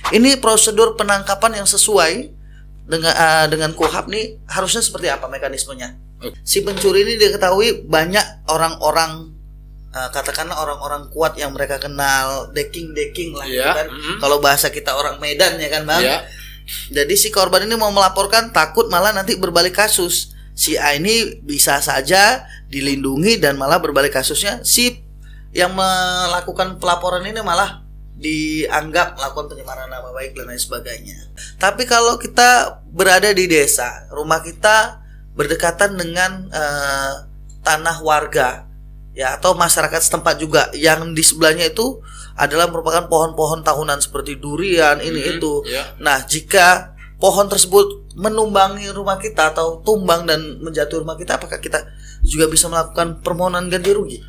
Ini prosedur penangkapan yang sesuai dengan KUHP nih harusnya seperti apa mekanismenya? Si pencuri ini diketahui banyak orang-orang katakanlah orang-orang kuat yang mereka kenal, decking lah gitu kan. Kalau bahasa kita orang Medan ya kan Bang. Jadi si korban ini mau melaporkan, takut malah nanti berbalik kasus. Si A ini bisa saja dilindungi dan malah berbalik kasusnya. Si yang melakukan pelaporan ini malah dianggap melakukan pencemaran nama baik dan lain sebagainya. Tapi kalau kita berada di desa, rumah kita berdekatan dengan tanah warga ya, atau masyarakat setempat juga, yang di sebelahnya itu adalah merupakan pohon-pohon tahunan seperti durian itu. Nah, jika pohon tersebut menumbangi rumah kita atau tumbang dan menjatuhi rumah kita, apakah kita juga bisa melakukan permohonan ganti rugi?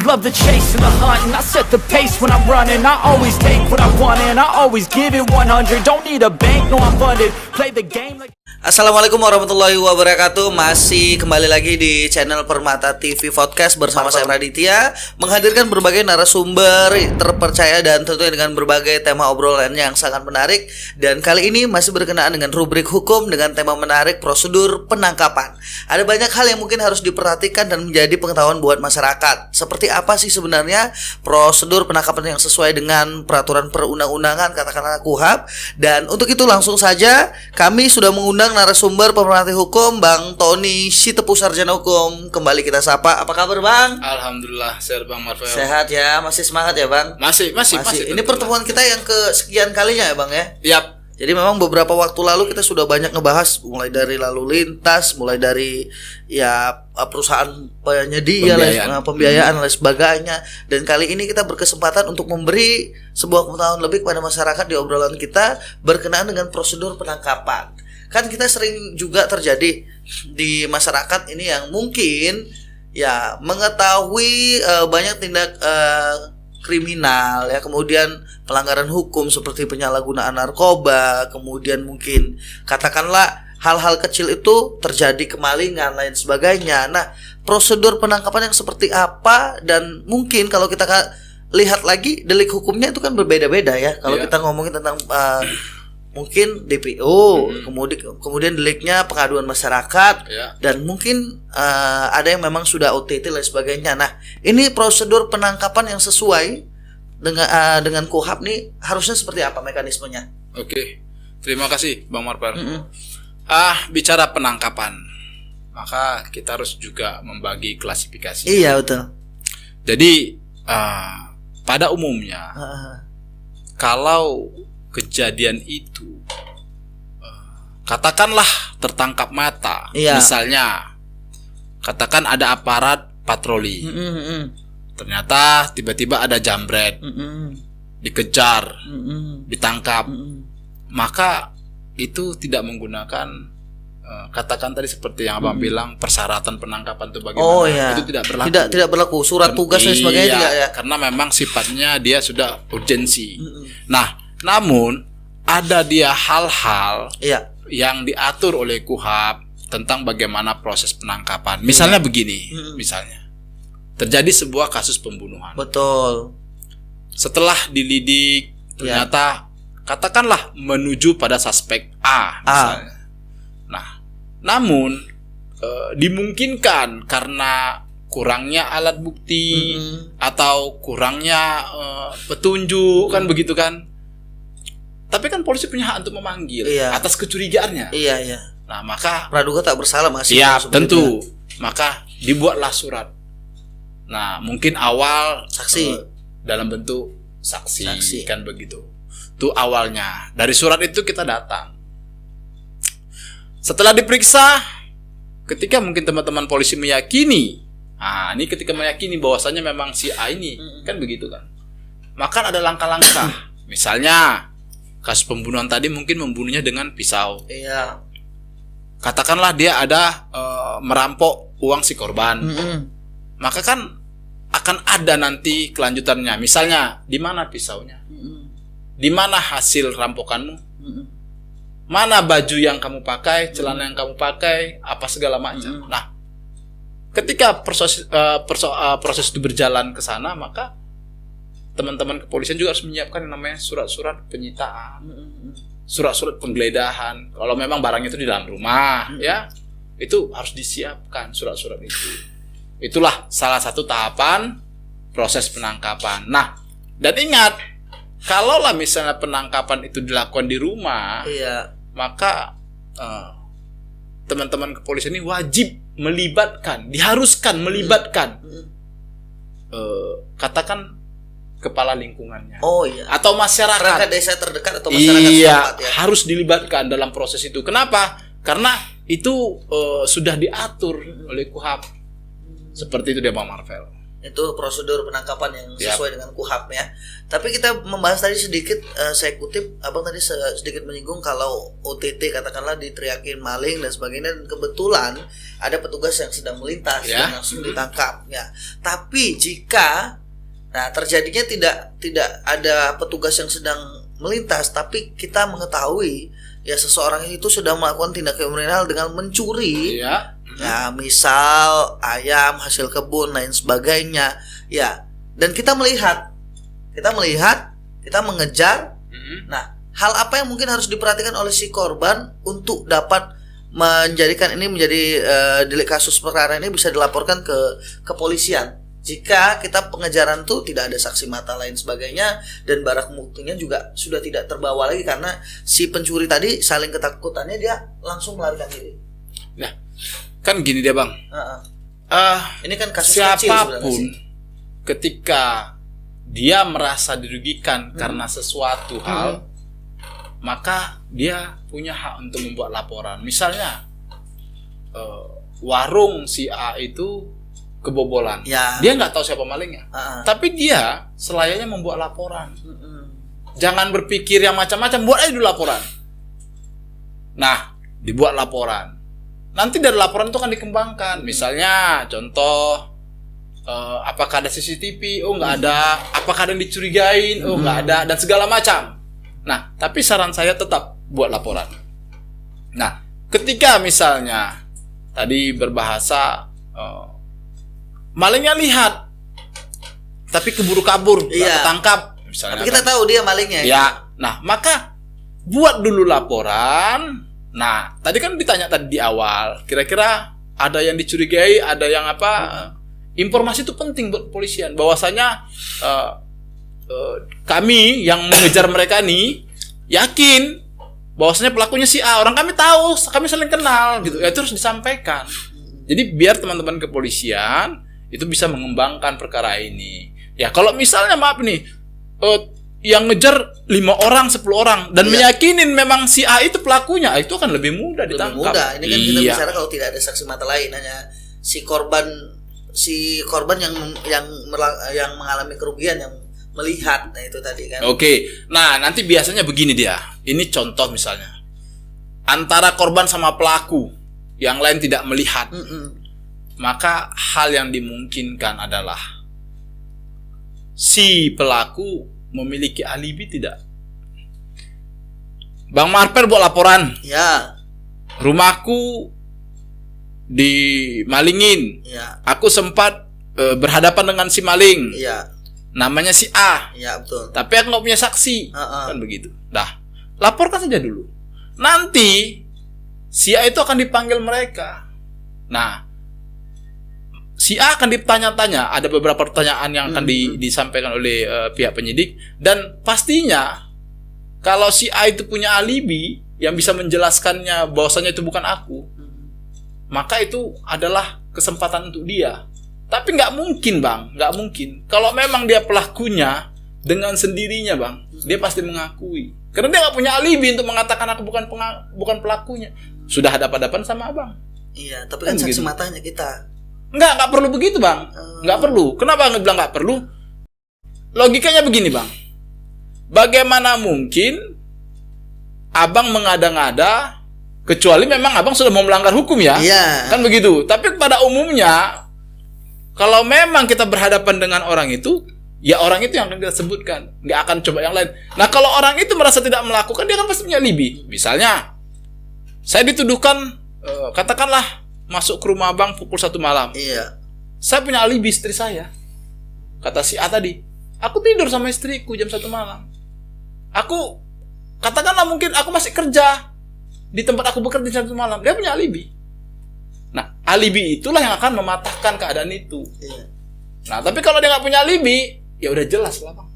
Love the chase and the hunt, and I set the pace when I'm running. I always take what I want and I always give it 100. Don't need a bank, no I'm funded. Play the game like... Assalamualaikum warahmatullahi wabarakatuh. Masih kembali lagi di channel Permata TV Podcast bersama saya Raditya, menghadirkan berbagai narasumber terpercaya dan tentunya dengan berbagai tema obrolan yang sangat menarik. Dan kali ini masih berkenaan dengan rubrik hukum dengan tema menarik, prosedur penangkapan. Ada banyak hal yang mungkin harus diperhatikan dan menjadi pengetahuan buat masyarakat. Seperti apa sih sebenarnya prosedur penangkapan yang sesuai dengan peraturan perundang-undangan, katakanlah KUHP. Dan untuk itu langsung saja kami sudah mengundang narasumber pemerhati hukum Bang Tony Sitepu, sarjana hukum. Kembali kita sapa. Apa kabar Bang? Alhamdulillah sehat Bang Marvel. Sehat ya, masih semangat ya Bang? Masih. Ini pertemuan kita yang kesekian kalinya ya Bang ya? Yap. Jadi memang beberapa waktu lalu kita sudah banyak ngebahas, mulai dari lalu lintas, mulai dari ya perusahaan penyedia, pembiayaan dan lain sebagainya. Dan kali ini kita berkesempatan untuk memberi sebuah pengetahuan lebih kepada masyarakat di obrolan kita berkenaan dengan prosedur penangkapan. Kan kita sering juga terjadi di masyarakat ini yang mungkin ya mengetahui banyak tindak kriminal ya, kemudian pelanggaran hukum seperti penyalahgunaan narkoba, kemudian mungkin katakanlah hal-hal kecil itu terjadi kemalingan lain sebagainya. Nah, prosedur penangkapan yang seperti apa, dan mungkin kalau kita lihat lagi delik hukumnya itu kan berbeda-beda ya. Kalau kita ngomongin tentang mungkin DPO, kemudian deliknya pengaduan masyarakat, dan mungkin ada yang memang sudah OTT dan sebagainya. Nah, ini prosedur penangkapan yang sesuai dengan KUHP nih harusnya seperti apa mekanismenya? Oke, terima kasih Bang Marpar. Bicara penangkapan, maka kita harus juga membagi klasifikasi. Iya betul. Jadi pada umumnya kalau kejadian itu katakanlah tertangkap mata, misalnya katakan ada aparat patroli, ternyata tiba-tiba ada jambret, dikejar, ditangkap, maka itu tidak menggunakan katakan tadi seperti yang Abang bilang, persyaratan penangkapan itu bagaimana, itu tidak berlaku. Tidak berlaku, surat tugas dan sebagainya tidak ya. Karena memang sifatnya dia sudah urgensi. Nah, namun ada dia hal-hal yang diatur oleh KUHP tentang bagaimana proses penangkapan. Misalnya begini, misalnya terjadi sebuah kasus pembunuhan. Betul. Setelah dilidik ternyata katakanlah menuju pada suspek A misalnya. Nah, namun dimungkinkan karena kurangnya alat bukti atau kurangnya petunjuk, kan begitu kan. Tapi kan polisi punya hak untuk memanggil atas kecurigaannya. Iya. Nah, maka praduga tak bersalah masih. Iya, tentu. Maka dibuatlah surat. Nah, mungkin awal saksi dalam bentuk saksi kan begitu. Itu awalnya. Dari surat itu kita datang. Setelah diperiksa, ketika mungkin teman-teman polisi meyakini, ini ketika meyakini bahwasannya memang si A ini, kan begitu kan. Maka ada langkah-langkah. Misalnya kasus pembunuhan tadi mungkin membunuhnya dengan pisau. Iya. Katakanlah dia ada merampok uang si korban. Maka kan akan ada nanti kelanjutannya. Misalnya, di mana pisaunya? Di mana hasil rampokanmu? mana baju yang kamu pakai, celana yang kamu pakai, apa segala macam. Nah, ketika proses itu berjalan ke sana, maka teman-teman kepolisian juga harus menyiapkan yang namanya surat-surat penyitaan, surat-surat penggeledahan. Kalau memang barang itu di dalam rumah, ya itu harus disiapkan surat-surat itu. Itulah salah satu tahapan proses penangkapan. Nah, dan ingat, kalaulah misalnya penangkapan itu dilakukan di rumah, maka teman-teman kepolisian ini wajib melibatkan, diharuskan melibatkan, katakan kepala lingkungannya, atau masyarakat desa terdekat atau masyarakat setempat, ya. Harus dilibatkan dalam proses itu. Kenapa? Karena itu sudah diatur oleh KUHP. Seperti itu dia Bang Marvel. Itu prosedur penangkapan yang sesuai dengan KUHP ya. Tapi kita membahas tadi sedikit, saya kutip Abang tadi sedikit menyinggung kalau OTT katakanlah diteriakin maling dan sebagainya, dan kebetulan ada petugas yang sedang melintas dan langsung ditangkap ya. Tapi jika terjadinya tidak ada petugas yang sedang melintas, tapi kita mengetahui ya seseorang itu sudah melakukan tindak kriminal dengan mencuri, ya misal ayam hasil kebun lain sebagainya, ya, dan kita melihat, kita mengejar. Nah, hal apa yang mungkin harus diperhatikan oleh si korban untuk dapat menjadikan ini menjadi delik kasus perkara ini bisa dilaporkan ke kepolisian? Jika kita pengejaran tuh tidak ada saksi mata lain sebagainya, dan barang buktinya juga sudah tidak terbawa lagi karena si pencuri tadi saling ketakutannya dia langsung melarikan diri. Nah, kan gini dia Bang. Ini kan kasus siapapun ketika dia merasa dirugikan karena sesuatu hal, maka dia punya hak untuk membuat laporan. Misalnya warung si A itu kebobolan, dia nggak tahu siapa malingnya, tapi dia selayaknya membuat laporan. Jangan berpikir yang macam-macam, buat aja dulu laporan. Nah, dibuat laporan. Nanti dari laporan itu akan dikembangkan. Misalnya, contoh, apakah ada CCTV? Oh, nggak ada. Apakah ada yang dicurigain? Oh, nggak ada. Dan segala macam. Nah, tapi saran saya tetap buat laporan. Nah, ketika misalnya tadi berbahasa malingnya lihat, tapi keburu kabur, nggak ketangkap. Misalnya, tapi kita tahu dia malingnya. Ya, nah maka buat dulu laporan. Nah, tadi kan ditanya tadi di awal, kira-kira ada yang dicurigai, ada yang apa? Informasi itu penting buat kepolisian. Bahwasanya kami yang mengejar mereka nih yakin bahwasanya pelakunya si A. Orang kami tahu, kami saling kenal, gitu. Ya, itu harus disampaikan. Jadi biar teman-teman kepolisian itu bisa mengembangkan perkara ini. Ya, kalau misalnya maaf nih, yang ngejar 5 orang, 10 orang dan meyakinin memang si A itu pelakunya, itu akan lebih mudah ditangkap. Lebih mudah. Ini kan kita bicara kalau tidak ada saksi mata lain, hanya si korban yang mengalami kerugian yang melihat. Nah, itu tadi kan. Oke. Nah, nanti biasanya begini dia. Ini contoh misalnya. Antara korban sama pelaku, yang lain tidak melihat. Maka hal yang dimungkinkan adalah si pelaku memiliki alibi tidak. Bang Marper buat laporan. Ya. Rumahku dimalingin. Ya. Aku sempat berhadapan dengan si maling. Ya. Namanya si A. Ya, betul. Tapi aku nggak punya saksi. Kan begitu. Dah, laporkan saja dulu. Nanti si A itu akan dipanggil mereka. Nah, si A akan ditanya-tanya, ada beberapa pertanyaan yang akan disampaikan oleh pihak penyidik, dan pastinya kalau si A itu punya alibi yang bisa menjelaskannya bahwasanya itu bukan aku, maka itu adalah kesempatan untuk dia. Tapi nggak mungkin Bang, nggak mungkin. Kalau memang dia pelakunya, dengan sendirinya Bang, dia pasti mengakui. Karena dia nggak punya alibi untuk mengatakan aku bukan pelakunya. Sudah hadapan-hadapan sama Abang. Iya, tapi kan saksi matanya kita. Nggak perlu begitu Bang. Nggak perlu. Kenapa nggak bilang nggak perlu? Logikanya begini Bang. Bagaimana mungkin Abang mengada-ngada, kecuali memang Abang sudah mau melanggar hukum ya? Iya. Kan begitu. Tapi pada umumnya, kalau memang kita berhadapan dengan orang itu, ya orang itu yang akan kita sebutkan. Nggak akan coba yang lain. Nah, kalau orang itu merasa tidak melakukan, dia kan pasti punya alibi. Misalnya, Saya dituduhkan katakanlah masuk ke rumah abang pukul 1 malam. Iya. Saya punya alibi istri saya. Kata si A tadi, aku tidur sama istriku jam 1 malam. Aku katakanlah mungkin aku masih kerja di tempat aku bekerja jam 1 malam. Dia punya alibi. Nah, alibi itulah yang akan mematahkan keadaan itu. Iya. Nah, tapi kalau dia nggak punya alibi, ya udah jelas lah, Bang.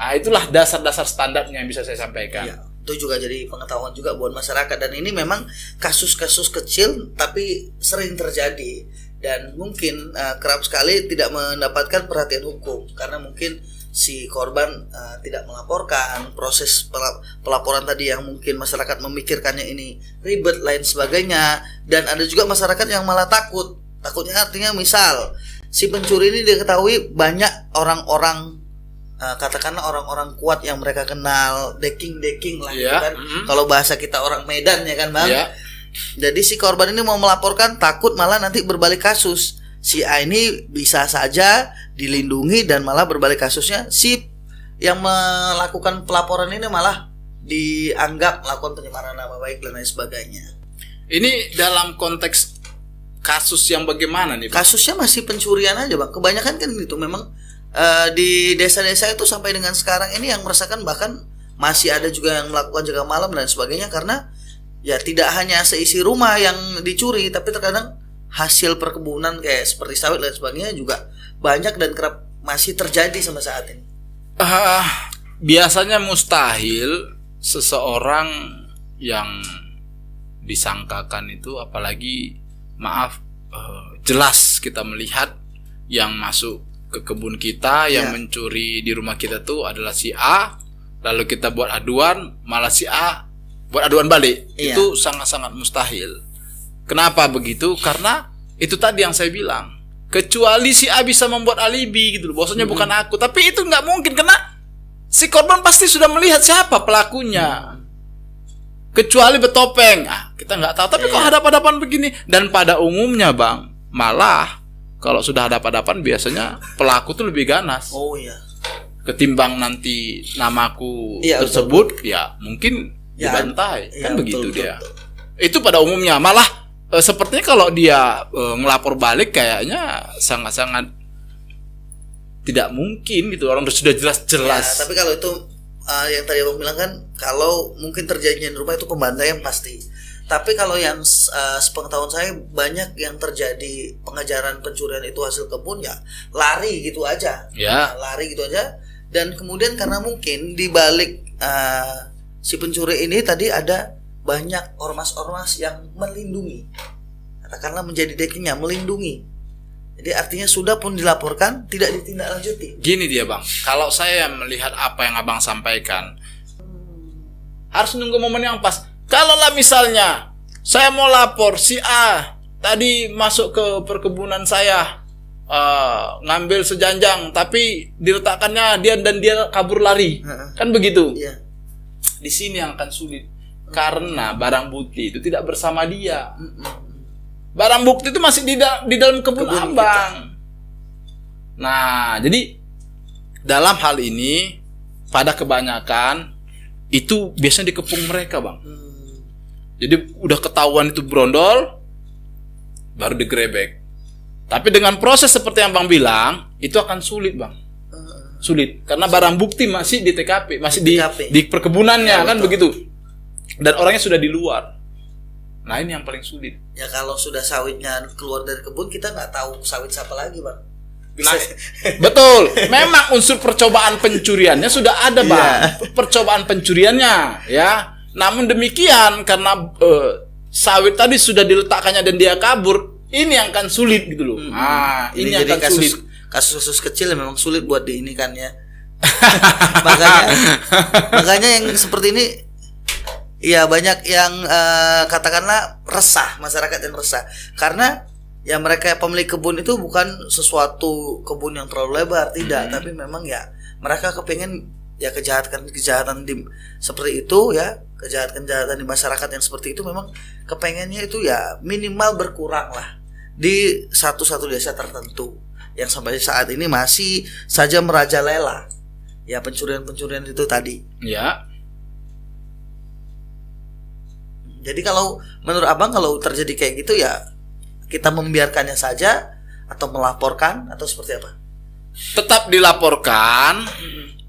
Nah, itulah dasar-dasar standarnya yang bisa saya sampaikan. Iya. Itu juga jadi pengetahuan juga buat masyarakat, dan ini memang kasus-kasus kecil tapi sering terjadi, dan mungkin kerap sekali tidak mendapatkan perhatian hukum karena mungkin si korban tidak melaporkan, proses pelaporan tadi yang mungkin masyarakat memikirkannya ini ribet lain sebagainya, dan ada juga masyarakat yang malah takutnya artinya misal si pencuri ini diketahui banyak orang-orang katakanlah orang-orang kuat yang mereka kenal, decking lah, gitu kan. Kalau bahasa kita orang Medan ya kan, Bang. Jadi si korban ini mau melaporkan, takut malah nanti berbalik kasus. Si A ini bisa saja dilindungi dan malah berbalik kasusnya si yang melakukan pelaporan ini malah dianggap melakukan pencemaran nama baik dan lain sebagainya. Ini dalam konteks kasus yang bagaimana nih, Bang? Kasusnya masih pencurian aja, Bang. Kebanyakan kan gitu memang. Di desa-desa itu sampai dengan sekarang ini yang merasakan, bahkan masih ada juga yang melakukan jaga malam dan sebagainya, karena ya tidak hanya seisi rumah yang dicuri, tapi terkadang hasil perkebunan kayak seperti sawit dan sebagainya juga banyak dan kerap masih terjadi sampai saat ini. Biasanya mustahil seseorang yang disangkakan itu, apalagi jelas kita melihat yang masuk ke kebun kita, yang mencuri di rumah kita tuh adalah si A, lalu kita buat aduan, malah si A buat aduan balik. Itu sangat-sangat mustahil. Kenapa begitu? Karena itu tadi yang saya bilang, kecuali si A bisa membuat alibi gitu loh, bahwasanya bukan aku. Tapi itu nggak mungkin, karena si korban pasti sudah melihat siapa pelakunya. Kecuali bertopeng, kita nggak tahu. Tapi kok hadap-hadapan begini? Dan pada umumnya, Bang, malah kalau sudah hadap-hadapan biasanya pelaku tuh lebih ganas. Oh iya. Ketimbang nanti namaku tersebut, betul. Ya mungkin dibantai, kan begitu betul, dia. Betul. Itu pada umumnya. Malah sepertinya kalau dia ngelapor balik kayaknya sangat-sangat tidak mungkin gitu. Orang sudah jelas-jelas. Ya, tapi kalau itu yang tadi Abang bilang kan, kalau mungkin terjadinya di rumah itu pembantaian pasti. Tapi kalau yang sepengetahuan saya banyak yang terjadi pengejaran pencurian itu hasil kebun, ya lari gitu aja. Lari gitu aja. Dan kemudian karena mungkin di balik si pencuri ini tadi ada banyak ormas-ormas yang melindungi. Katakanlah menjadi deckingnya, melindungi. Jadi artinya sudah pun dilaporkan, tidak ditindaklanjuti. Gini dia, Bang. Kalau saya melihat apa yang Abang sampaikan, harus nunggu momen yang pas. Kalaulah misalnya saya mau lapor si A tadi masuk ke perkebunan saya, ngambil sejanjang, tapi diletakkannya dia kabur lari, kan begitu? Iya. Di sini yang akan sulit, karena barang bukti itu tidak bersama dia. Barang bukti itu masih di dalam kebun Abang. Nah, jadi dalam hal ini pada kebanyakan itu biasanya dikepung mereka, Bang. Jadi udah ketahuan itu brondol, baru digerebek. Tapi dengan proses seperti yang Bang bilang, itu akan sulit, Bang. Sulit, karena barang bukti masih di TKP, masih di perkebunannya, ya, kan betul. Begitu. Dan orangnya sudah di luar. Nah, ini yang paling sulit. Ya kalau sudah sawitnya keluar dari kebun, kita nggak tahu sawit siapa lagi, Bang. Bisa. Nah, betul. Memang unsur percobaan pencuriannya sudah ada, Bang. Percobaan pencuriannya, ya. Namun demikian, karena sawit tadi sudah diletakkannya dan dia kabur, ini yang akan sulit gitu loh. Ini akan sulit. Kasus-kasus kecil memang sulit buat diinikan ya. makanya yang seperti ini, ya banyak yang katakanlah resah, masyarakat yang resah, karena ya mereka pemilik kebun itu bukan sesuatu kebun yang terlalu lebar, tidak, tapi memang ya mereka kepengen ya kejahatan seperti itu, ya kejahatan di masyarakat yang seperti itu memang kepengennya itu ya minimal berkurang lah di satu desa tertentu yang sampai saat ini masih saja merajalela ya pencurian itu tadi. Ya. Jadi kalau menurut Abang kalau terjadi kayak gitu ya kita membiarkannya saja atau melaporkan atau seperti apa? Tetap dilaporkan.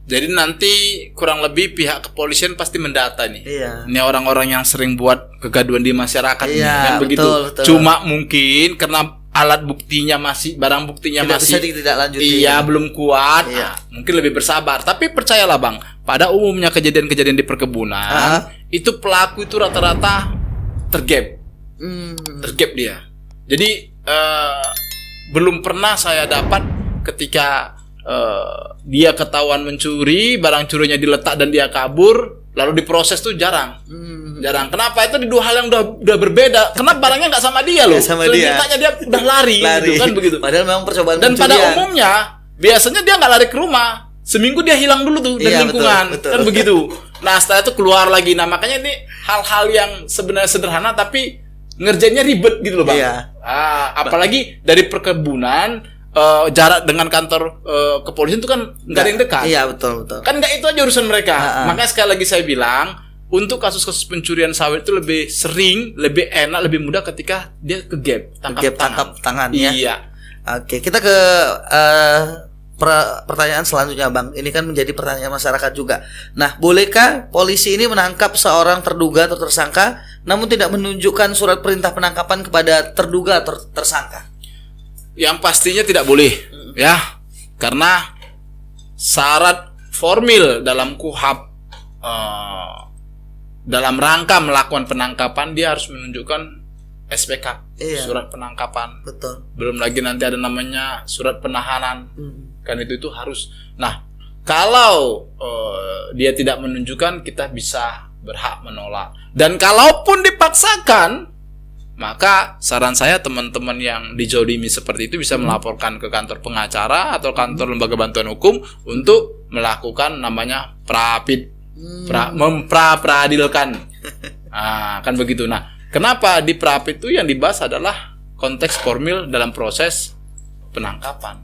Jadi nanti kurang lebih pihak kepolisian pasti mendata nih. Iya. Ini orang-orang yang sering buat kegaduhan di masyarakat nih, Iya, kan begitu. betul. Cuma mungkin karena alat buktinya masih, barang buktinya Tidak masih bisa ditindaklanjuti. iya, belum kuat. Iya. Nah, mungkin lebih bersabar. Tapi percayalah Bang, pada umumnya kejadian-kejadian di perkebunan itu pelaku itu rata-rata tergap. Tergap dia. Jadi belum pernah saya dapat ketika dia ketahuan mencuri, barang curinya diletak dan dia kabur, lalu diproses tuh jarang. Jarang. Kenapa? Itu di dua hal yang udah berbeda. Karena barangnya nggak sama dia loh. Sama dia. Ditanya dia udah lari. Gitu, kan begitu. Padahal memang percobaan Dan pada pencurian. umumnya biasanya dia nggak lari ke rumah. Seminggu dia hilang dulu tuh dari Iya, lingkungan. betul. Kan begitu. Nah, setelah itu keluar lagi. Nah, makanya ini hal-hal yang sebenarnya sederhana tapi ngerjainnya ribet gitu loh, Bang. Iya. Apalagi dari perkebunan, jarak dengan kantor kepolisian itu kan nggak ada yang dekat. Iya, betul. Kan nggak itu aja urusan mereka. Makanya sekali lagi saya bilang, untuk kasus-kasus pencurian sawit itu lebih sering, lebih enak, lebih mudah ketika dia ke gap, Tangkap tangan ya. Iya. Oke, kita ke pertanyaan selanjutnya, Bang. Ini kan menjadi pertanyaan masyarakat juga. Nah, bolehkah polisi ini menangkap seorang terduga atau tersangka namun tidak menunjukkan surat perintah penangkapan kepada terduga atau tersangka? Yang pastinya tidak boleh, ya. Karena syarat formil dalam KUHP dalam rangka melakukan penangkapan dia harus menunjukkan SPK, surat penangkapan. Betul. Belum lagi nanti ada namanya surat penahanan. Kan itu harus. Nah, kalau dia tidak menunjukkan, kita bisa berhak menolak. Dan kalaupun dipaksakan, maka saran saya teman-teman yang dijolimi seperti itu bisa melaporkan ke kantor pengacara atau kantor lembaga bantuan hukum untuk melakukan namanya prapid, mempra-peradilkan. Kan begitu. Nah, kenapa di prapid itu yang dibahas adalah konteks formil dalam proses penangkapan.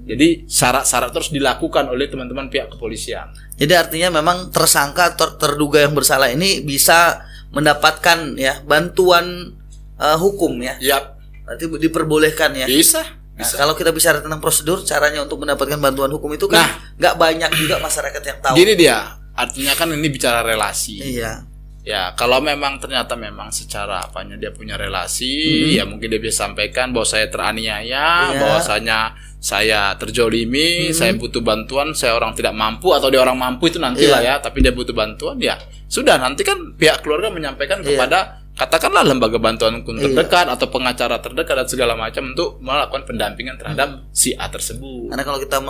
Jadi syarat-syarat terus dilakukan oleh teman-teman pihak kepolisian. Jadi artinya memang tersangka atau terduga yang bersalah ini bisa mendapatkan ya bantuan hukum ya. Yap. Nanti diperbolehkan ya. Bisa. Nah, kalau kita bicara tentang prosedur, caranya untuk mendapatkan bantuan hukum itu kan nggak banyak juga masyarakat yang tahu. Gini dia, artinya kan ini bicara relasi. Iya. Ya, kalau memang ternyata memang secara apanya dia punya relasi, ya mungkin dia bisa sampaikan bahwa saya teraniaya, bahwasanya saya terjolimi, saya butuh bantuan, saya orang tidak mampu atau dia orang mampu itu nantilah ya, tapi dia butuh bantuan ya. Sudah, nanti kan pihak keluarga menyampaikan kepada katakanlah lembaga bantuan hukum terdekat atau pengacara terdekat dan segala macam untuk melakukan pendampingan terhadap si A tersebut. Karena kalau kita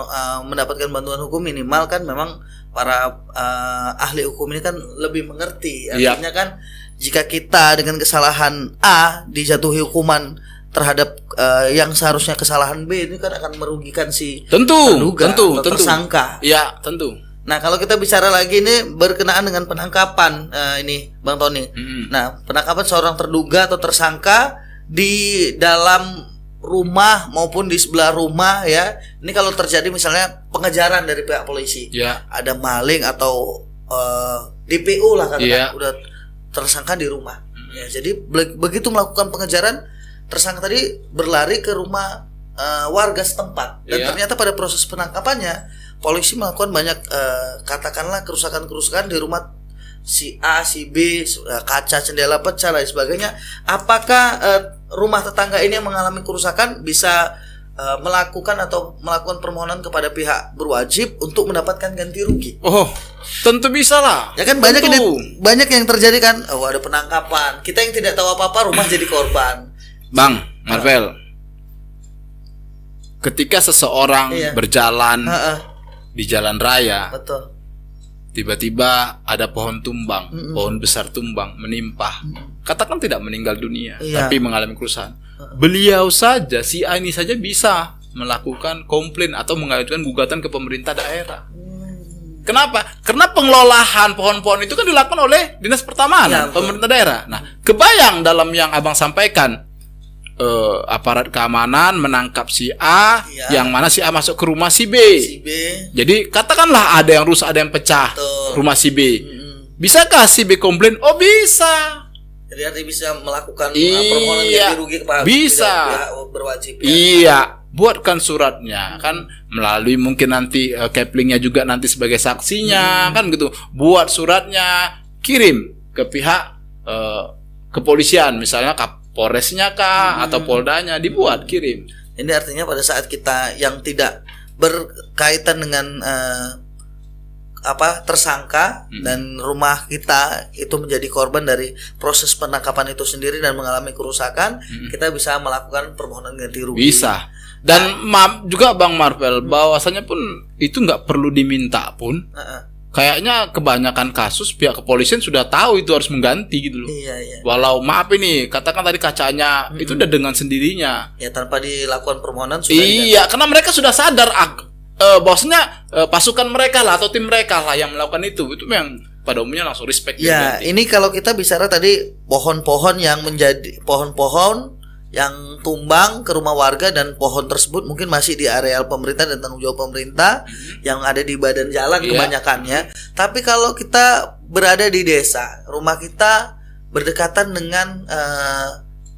mendapatkan bantuan hukum minimal kan memang para ahli hukum ini kan lebih mengerti. Artinya kan jika kita dengan kesalahan A dijatuhi hukuman terhadap yang seharusnya kesalahan B, ini kan akan merugikan si terduga atau tersangka. Iya, tentu. Nah, kalau kita bicara lagi ini berkenaan dengan penangkapan ini Bang Tony. Nah, penangkapan seorang terduga atau tersangka di dalam rumah maupun di sebelah rumah ya. Ini kalau terjadi misalnya pengejaran dari pihak polisi. Ada maling atau DPO lah katakan udah tersangka di rumah. Ya, jadi begitu melakukan pengejaran, tersangka tadi berlari ke rumah warga setempat dan ternyata pada proses penangkapannya polisi melakukan banyak katakanlah kerusakan-kerusakan di rumah si A, si B, kaca jendela pecah dan sebagainya. Apakah rumah tetangga ini yang mengalami kerusakan bisa melakukan permohonan kepada pihak berwajib untuk mendapatkan ganti rugi? Oh, tentu bisa lah. Ya kan banyak yang terjadi kan. Oh, ada penangkapan. Kita yang tidak tahu apa-apa rumah jadi korban. Bang Marvel, ketika seseorang berjalan di jalan raya, tiba-tiba ada pohon tumbang, pohon besar tumbang menimpa, katakan tidak meninggal dunia, tapi mengalami kerusakan. Beliau saja, si A ini saja bisa melakukan komplain atau mengajukan gugatan ke pemerintah daerah. Kenapa? Karena pengelolaan pohon-pohon itu kan dilakukan oleh dinas pertamanan, pemerintah daerah. Nah, kebayang dalam yang abang sampaikan, aparat keamanan menangkap si A, yang mana si A masuk ke rumah si B. Jadi katakanlah ada yang rusak, ada yang pecah rumah si B. Bisakah si B komplain? Oh bisa. Jadi artinya bisa melakukan permohonan ganti rugi kepada pihak berwajib. Ya? Iya, buatkan suratnya kan melalui mungkin nanti Keplingnya juga nanti sebagai saksinya kan gitu. Buat suratnya, kirim ke pihak kepolisian, misalnya Kapolresnya kah atau Poldanya, dibuat kirim. Ini artinya pada saat kita yang tidak berkaitan dengan tersangka dan rumah kita itu menjadi korban dari proses penangkapan itu sendiri dan mengalami kerusakan, kita bisa melakukan permohonan ganti rugi. Bisa. Dan maaf juga Bang Marvel, bahwasanya pun itu nggak perlu diminta pun. Kayaknya kebanyakan kasus pihak kepolisian sudah tahu itu harus mengganti gitu loh. Iya. Walau maaf ini, katakan tadi kacanya itu udah dengan sendirinya. Ya tanpa dilakukan permohonan sudah. Iya, karena mereka sudah sadar bahwasanya pasukan mereka lah atau tim mereka lah yang melakukan itu memang pada umumnya langsung respect. Ya, ini kalau kita bicara tadi pohon-pohon yang menjadi pohon-pohon yang tumbang ke rumah warga dan pohon tersebut mungkin masih di areal pemerintah dan tanggung jawab pemerintah yang ada di badan jalan kebanyakannya. Tapi kalau kita berada di desa, rumah kita berdekatan dengan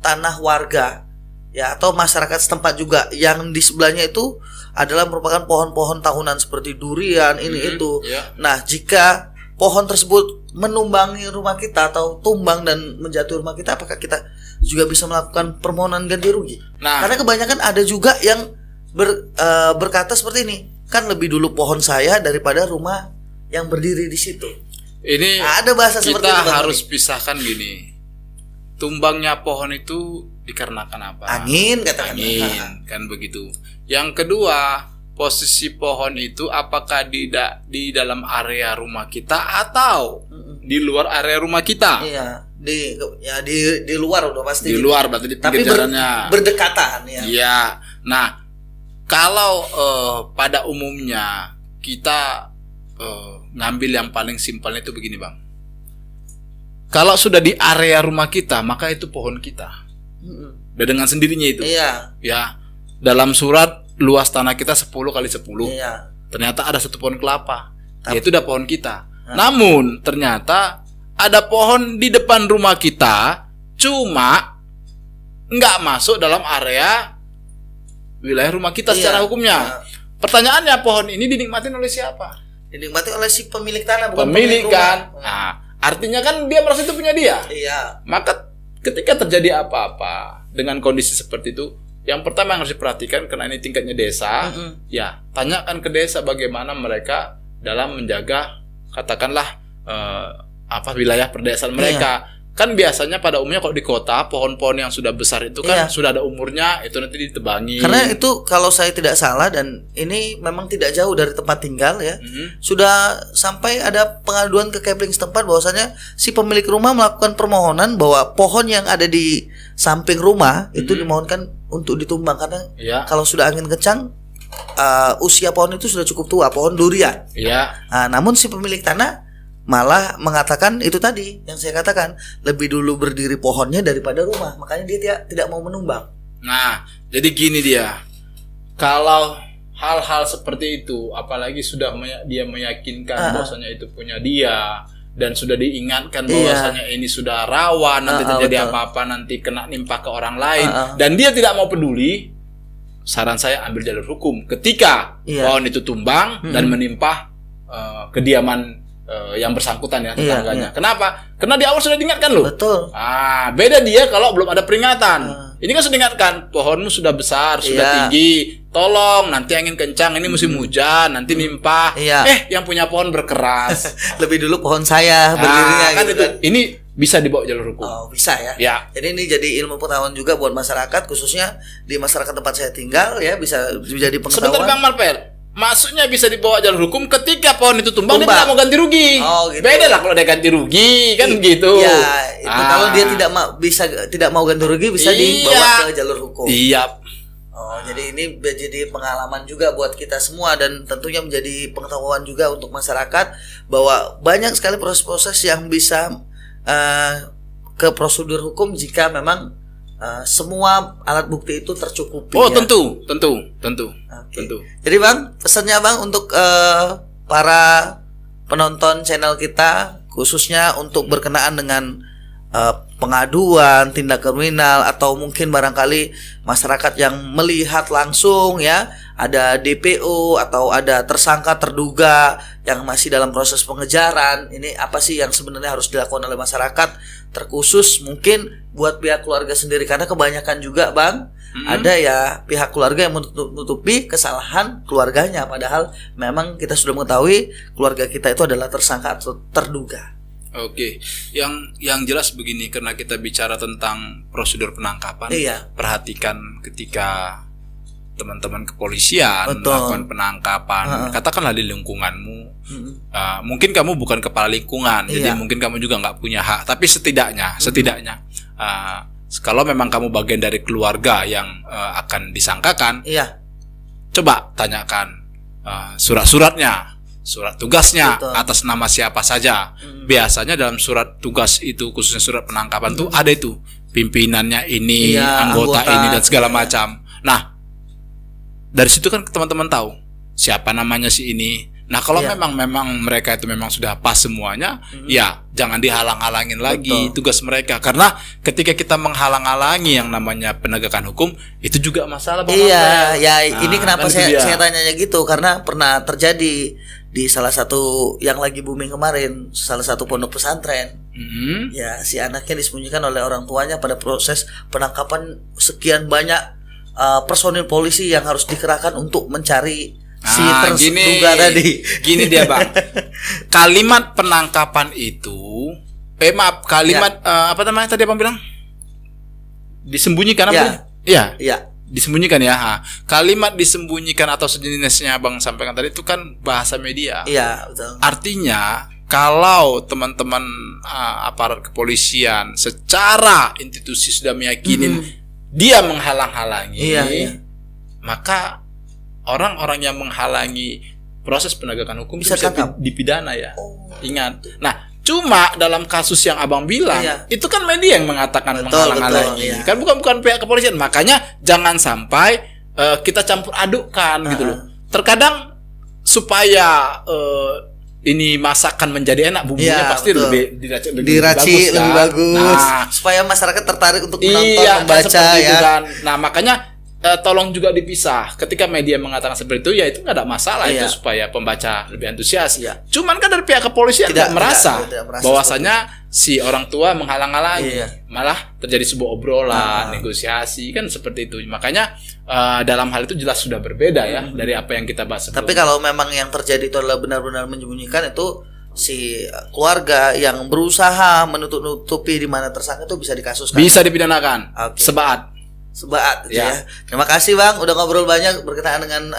tanah warga ya atau masyarakat setempat juga yang di sebelahnya itu adalah merupakan pohon-pohon tahunan seperti durian itu. Nah, jika pohon tersebut menumbangi rumah kita atau tumbang dan menjatuhi rumah kita, apakah kita juga bisa melakukan permohonan ganti rugi? Nah, karena kebanyakan ada juga yang berkata seperti ini, kan lebih dulu pohon saya daripada rumah yang berdiri di situ. Ini ada bahasa seperti itu. Kita harus pisahkan gini. Tumbangnya pohon itu dikarenakan apa? Angin, katakan. Angin, kan begitu. Yang kedua, posisi pohon itu apakah di dalam area rumah kita atau di luar area rumah kita? Iya, di luar udah pasti. Di luar berarti di pinggir jalannya. Berdekatan ya. Iya. Nah, kalau pada umumnya kita ngambil yang paling simpel itu begini, Bang. Kalau sudah di area rumah kita, maka itu pohon kita. Dan dengan sendirinya itu. Iya. Ya. Dalam surat luas tanah kita 10 kali 10. Iya. Ternyata ada satu pohon kelapa. Itu udah pohon kita. Namun ternyata ada pohon di depan rumah kita, cuma nggak masuk dalam area wilayah rumah kita secara hukumnya. Pertanyaannya, pohon ini dinikmatin oleh siapa? Dinikmati oleh si pemilik tanah, bukan pemilik kan. Nah, artinya kan dia merasa itu punya dia. Iya. Maka ketika terjadi apa-apa dengan kondisi seperti itu, yang pertama yang harus diperhatikan, karena ini tingkatnya desa, ya tanyakan ke desa bagaimana mereka dalam menjaga, katakanlah wilayah perdesaan mereka. Kan biasanya pada umumnya kalau di kota, pohon-pohon yang sudah besar itu kan sudah ada umurnya, itu nanti ditebangi. Karena itu kalau saya tidak salah, dan ini memang tidak jauh dari tempat tinggal ya, sudah sampai ada pengaduan ke Kepling setempat bahwasanya si pemilik rumah melakukan permohonan bahwa pohon yang ada di samping rumah itu dimohonkan untuk ditumbang, karena kalau sudah angin kencang usia pohon itu sudah cukup tua, pohon durian. Nah, namun si pemilik tanah malah mengatakan itu tadi yang saya katakan, lebih dulu berdiri pohonnya daripada rumah, makanya dia tidak mau menumbang. Nah, jadi gini dia, kalau hal-hal seperti itu, apalagi sudah dia meyakinkan bahwasanya itu punya dia, dan sudah diingatkan bahwasanya ini sudah rawan, nanti terjadi apa-apa, nanti kena nimpa ke orang lain, dan dia tidak mau peduli, saran saya ambil jalur hukum. Ketika pohon itu tumbang dan menimpa kediaman yang bersangkutan ya, tetangganya. Kenapa? Karena di awal sudah diingatkan loh. Betul. Beda dia kalau belum ada peringatan. Ini kan sudah diingatkan, pohonmu sudah besar, sudah tinggi, tolong nanti angin kencang, ini musim hujan, nanti nimpa. Yang punya pohon berkeras. Lebih dulu pohon saya berdirinya kan gitu itu. kan. Ini bisa dibawa jalur hukum. Oh, bisa ya. Jadi ini jadi ilmu pengetahuan juga buat masyarakat, khususnya di masyarakat tempat saya tinggal ya, bisa jadi pengetahuan. Sebentar Bang Marvel. Maksudnya bisa dibawa jalur hukum ketika pohon itu tumbang. Dia tidak mau ganti rugi. Gitu. Beda lah kalau dia ganti rugi kan gitu. Ya, itu kalau dia tidak mau ganti rugi bisa dibawa ke jalur hukum. Iya. Jadi ini menjadi pengalaman juga buat kita semua, dan tentunya menjadi pengetahuan juga untuk masyarakat bahwa banyak sekali proses-proses yang bisa ke prosedur hukum jika memang semua alat bukti itu tercukupi. Tentu. Okay. Jadi Bang, pesannya Bang untuk para penonton channel kita, khususnya untuk berkenaan dengan pengaduan tindak kriminal, atau mungkin barangkali masyarakat yang melihat langsung ya ada DPO atau ada tersangka terduga yang masih dalam proses pengejaran, ini apa sih yang sebenarnya harus dilakukan oleh masyarakat, terkhusus mungkin buat pihak keluarga sendiri, karena kebanyakan juga Bang ada ya pihak keluarga yang menutupi kesalahan keluarganya, padahal memang kita sudah mengetahui keluarga kita itu adalah tersangka atau terduga. Oke, yang jelas begini, karena kita bicara tentang prosedur penangkapan, perhatikan ketika teman-teman kepolisian melakukan penangkapan, katakanlah di lingkunganmu, mungkin kamu bukan kepala lingkungan, jadi mungkin kamu juga nggak punya hak, tapi setidaknya kalau memang kamu bagian dari keluarga yang akan disangkakan, coba tanyakan surat-suratnya, surat tugasnya, atas nama siapa saja. Biasanya dalam surat tugas itu, khususnya surat penangkapan tuh ada itu pimpinannya ini, anggota ini dan segala macam. Nah, dari situ kan teman-teman tahu siapa namanya si ini. Nah, kalau memang mereka itu memang sudah pas semuanya, ya jangan dihalang-halangin lagi tugas mereka, karena ketika kita menghalang-halangi yang namanya penegakan hukum itu juga masalah Bang. Ini kenapa saya tanyanya gitu, karena pernah terjadi di salah satu yang lagi booming kemarin, salah satu pondok pesantren. Ya, si anaknya disembunyikan oleh orang tuanya pada proses penangkapan sekian banyak personil polisi yang harus dikerahkan untuk mencari si terduga tadi. Gini dia Bang, kalimat penangkapan itu, apa namanya tadi Abang bilang? Disembunyikan apa? Disembunyikan ya. Kalimat disembunyikan atau sejenisnya Abang sampaikan tadi itu kan bahasa media. Betul. Artinya kalau teman-teman aparat kepolisian secara institusi sudah meyakini dia menghalang-halangi, maka orang-orang yang menghalangi proses penegakan hukum bisa dipidana ya. Ingat. Nah, cuma dalam kasus yang Abang bilang, itu kan media yang mengatakan menghalang-halangi. Kan bukan pihak kepolisian. Makanya jangan sampai kita campur adukkan gitu loh. Terkadang supaya ini masakan menjadi enak, bumbunya pasti lebih diracik lebih bagus. Nah, supaya masyarakat tertarik untuk menonton, membaca ya. Kan. Nah, makanya tolong juga dipisah. Ketika media mengatakan seperti itu, ya itu nggak ada masalah itu supaya pembaca lebih antusias. Cuman kan dari pihak kepolisian tidak merasa bahwasanya si orang tua menghalang-halangi, malah terjadi sebuah obrolan, negosiasi kan seperti itu. Makanya dalam hal itu jelas sudah berbeda ya dari apa yang kita bahas sebelumnya. Tapi kalau memang yang terjadi itu adalah benar-benar menyembunyikan, itu si keluarga yang berusaha menutup-nutupi di mana tersangka itu bisa dikasuskan. Bisa dipidanakan. Sebaat ya. Terima kasih Bang udah ngobrol banyak berkenaan dengan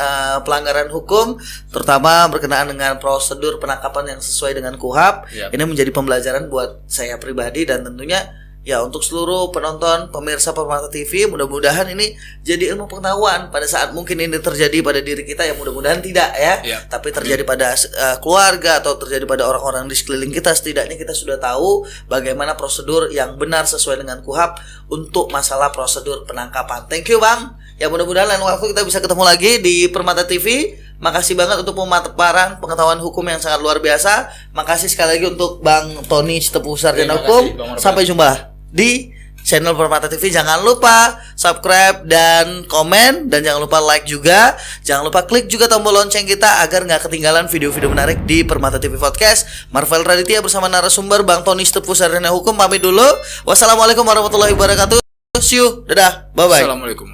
pelanggaran hukum, terutama berkenaan dengan prosedur penangkapan yang sesuai dengan KUHAP. Ini menjadi pembelajaran buat saya pribadi dan tentunya ya untuk seluruh penonton pemirsa Permata TV. Mudah-mudahan ini jadi ilmu pengetahuan pada saat mungkin ini terjadi pada diri kita, ya mudah-mudahan tidak ya, tapi terjadi pada keluarga atau terjadi pada orang-orang di sekeliling kita. Setidaknya kita sudah tahu bagaimana prosedur yang benar sesuai dengan KUHAP untuk masalah prosedur penangkapan. Thank you Bang. Ya mudah-mudahan lain waktu kita bisa ketemu lagi di Permata TV. Makasih banget untuk pemaparan pengetahuan hukum yang sangat luar biasa. Makasih sekali lagi untuk Bang Tony Sitepu Sarjana Hukum. Sampai jumpa di channel Permata TV. Jangan lupa subscribe dan komen, dan jangan lupa like juga. Jangan lupa klik juga tombol lonceng kita agar nggak ketinggalan video-video menarik di Permata TV Podcast. Marvel Raditya bersama narasumber Bang Tony Sitepu Sarjana Hukum pamit dulu. Wassalamualaikum warahmatullahi wabarakatuh. See you. Dadah. Bye bye. Assalamualaikum.